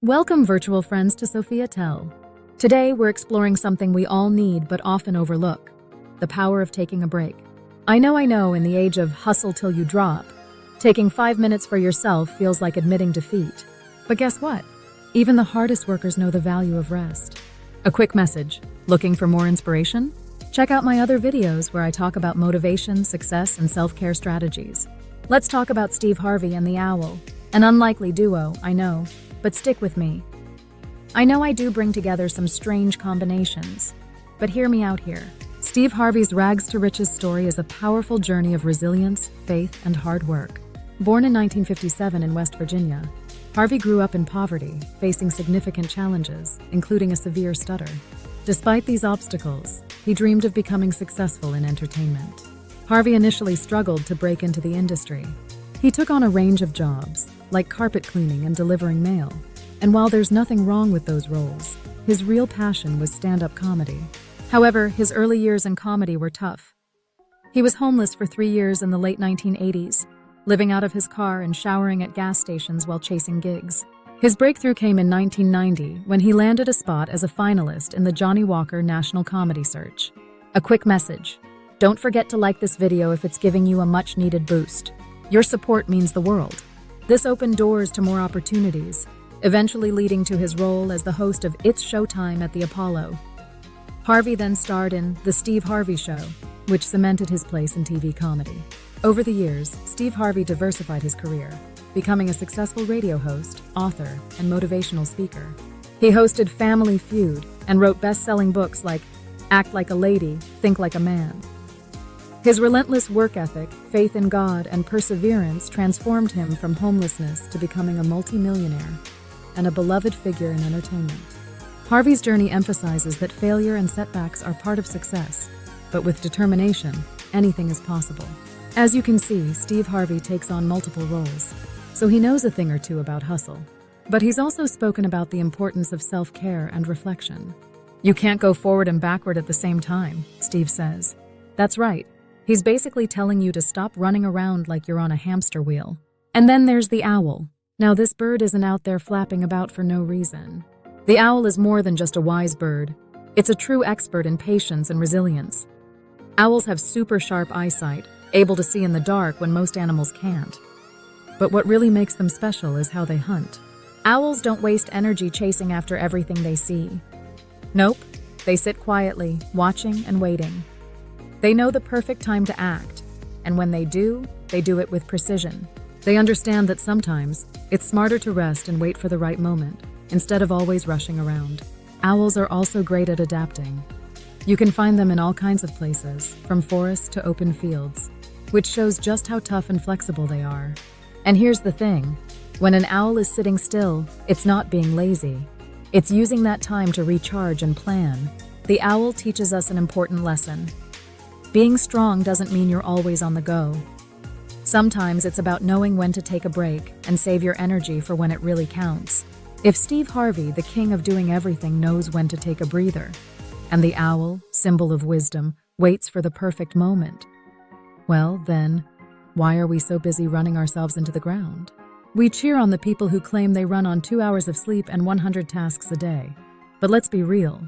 Welcome, virtual friends, to Sophia Tell. Today, we're exploring something we all need but often overlook: the power of taking a break. I know, in the age of hustle till you drop, taking 5 minutes for yourself feels like admitting defeat. But guess what? Even the hardest workers know the value of rest. A quick message: looking for more inspiration? Check out my other videos where I talk about motivation, success, and self-care strategies. Let's talk about Steve Harvey and the owl. An unlikely duo, I know, but stick with me. I know I do bring together some strange combinations, but hear me out here. Steve Harvey's rags to riches story is a powerful journey of resilience, faith, and hard work. Born in 1957 in West Virginia, Harvey grew up in poverty, facing significant challenges, including a severe stutter. Despite these obstacles, he dreamed of becoming successful in entertainment. Harvey initially struggled to break into the industry. He took on a range of jobs, like carpet cleaning and delivering mail. And while there's nothing wrong with those roles, his real passion was stand-up comedy. However, his early years in comedy were tough. He was homeless for 3 years in the late 1980s, living out of his car and showering at gas stations while chasing gigs. His breakthrough came in 1990 when he landed a spot as a finalist in the Johnny Walker National Comedy Search. A quick message: don't forget to like this video if it's giving you a much-needed boost. Your support means the world. This opened doors to more opportunities, eventually leading to his role as the host of It's Showtime at the Apollo. Harvey then starred in The Steve Harvey Show, which cemented his place in TV comedy. Over the years, Steve Harvey diversified his career, becoming a successful radio host, author, and motivational speaker. He hosted Family Feud and wrote best-selling books like Act Like a Lady, Think Like a Man. His relentless work ethic, faith in God, and perseverance transformed him from homelessness to becoming a multimillionaire and a beloved figure in entertainment. Harvey's journey emphasizes that failure and setbacks are part of success, but with determination, anything is possible. As you can see, Steve Harvey takes on multiple roles, so he knows a thing or two about hustle. But he's also spoken about the importance of self-care and reflection. You can't go forward and backward at the same time, Steve says. That's right. He's basically telling you to stop running around like you're on a hamster wheel. And then there's the owl. Now, this bird isn't out there flapping about for no reason. The owl is more than just a wise bird. It's a true expert in patience and resilience. Owls have super sharp eyesight, able to see in the dark when most animals can't. But what really makes them special is how they hunt. Owls don't waste energy chasing after everything they see. Nope, they sit quietly, watching and waiting. They know the perfect time to act, and when they do it with precision. They understand that sometimes it's smarter to rest and wait for the right moment, instead of always rushing around. Owls are also great at adapting. You can find them in all kinds of places, from forests to open fields, which shows just how tough and flexible they are. And here's the thing: when an owl is sitting still, it's not being lazy. It's using that time to recharge and plan. The owl teaches us an important lesson. Being strong doesn't mean you're always on the go. Sometimes it's about knowing when to take a break and save your energy for when it really counts. If Steve Harvey, the king of doing everything, knows when to take a breather, and the owl, symbol of wisdom, waits for the perfect moment, well, then, why are we so busy running ourselves into the ground? We cheer on the people who claim they run on 2 hours of sleep and 100 tasks a day. But let's be real.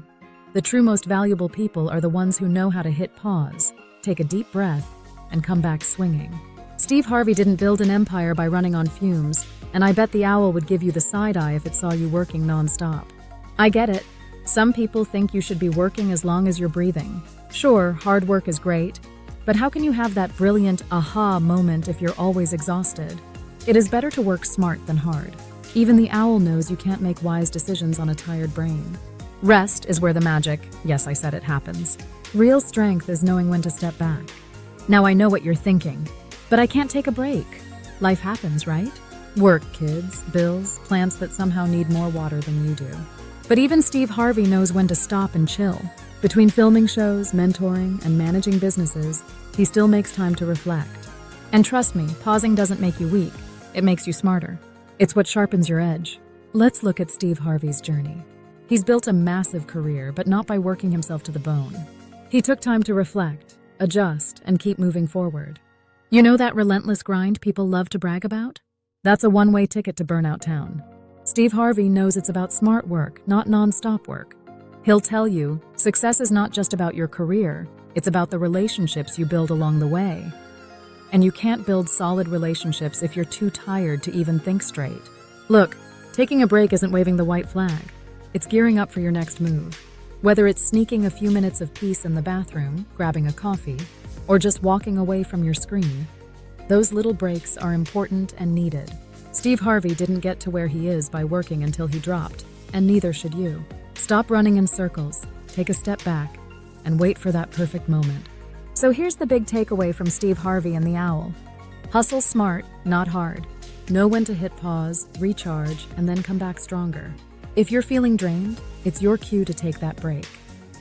The true most valuable people are the ones who know how to hit pause, take a deep breath, and come back swinging. Steve Harvey didn't build an empire by running on fumes, and I bet the owl would give you the side eye if it saw you working nonstop. I get it. Some people think you should be working as long as you're breathing. Sure, hard work is great, but how can you have that brilliant aha moment if you're always exhausted? It is better to work smart than hard. Even the owl knows you can't make wise decisions on a tired brain. Rest is where the magic, yes, I said it, happens. Real strength is knowing when to step back. Now, I know what you're thinking, but I can't take a break. Life happens, right? Work, kids, bills, plants that somehow need more water than you do. But even Steve Harvey knows when to stop and chill. Between filming shows, mentoring, and managing businesses, he still makes time to reflect. And trust me, pausing doesn't make you weak. It makes you smarter. It's what sharpens your edge. Let's look at Steve Harvey's journey. He's built a massive career, but not by working himself to the bone. He took time to reflect, adjust, and keep moving forward. You know that relentless grind people love to brag about? That's a one-way ticket to Burnout Town. Steve Harvey knows it's about smart work, not non-stop work. He'll tell you, success is not just about your career, it's about the relationships you build along the way. And you can't build solid relationships if you're too tired to even think straight. Look, taking a break isn't waving the white flag. It's gearing up for your next move. Whether it's sneaking a few minutes of peace in the bathroom, grabbing a coffee, or just walking away from your screen, those little breaks are important and needed. Steve Harvey didn't get to where he is by working until he dropped, and neither should you. Stop running in circles, take a step back, and wait for that perfect moment. So here's the big takeaway from Steve Harvey and the Owl. Hustle smart, not hard. Know when to hit pause, recharge, and then come back stronger. If you're feeling drained, it's your cue to take that break.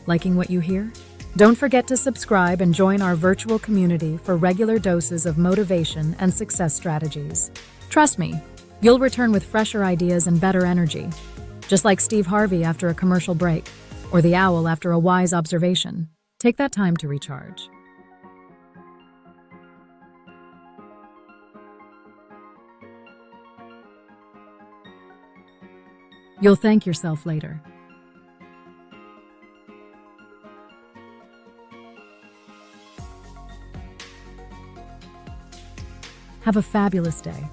Liking what you hear? Don't forget to subscribe and join our virtual community for regular doses of motivation and success strategies. Trust me, you'll return with fresher ideas and better energy. Just like Steve Harvey after a commercial break, or the Owl after a wise observation. Take that time to recharge. You'll thank yourself later. Have a fabulous day.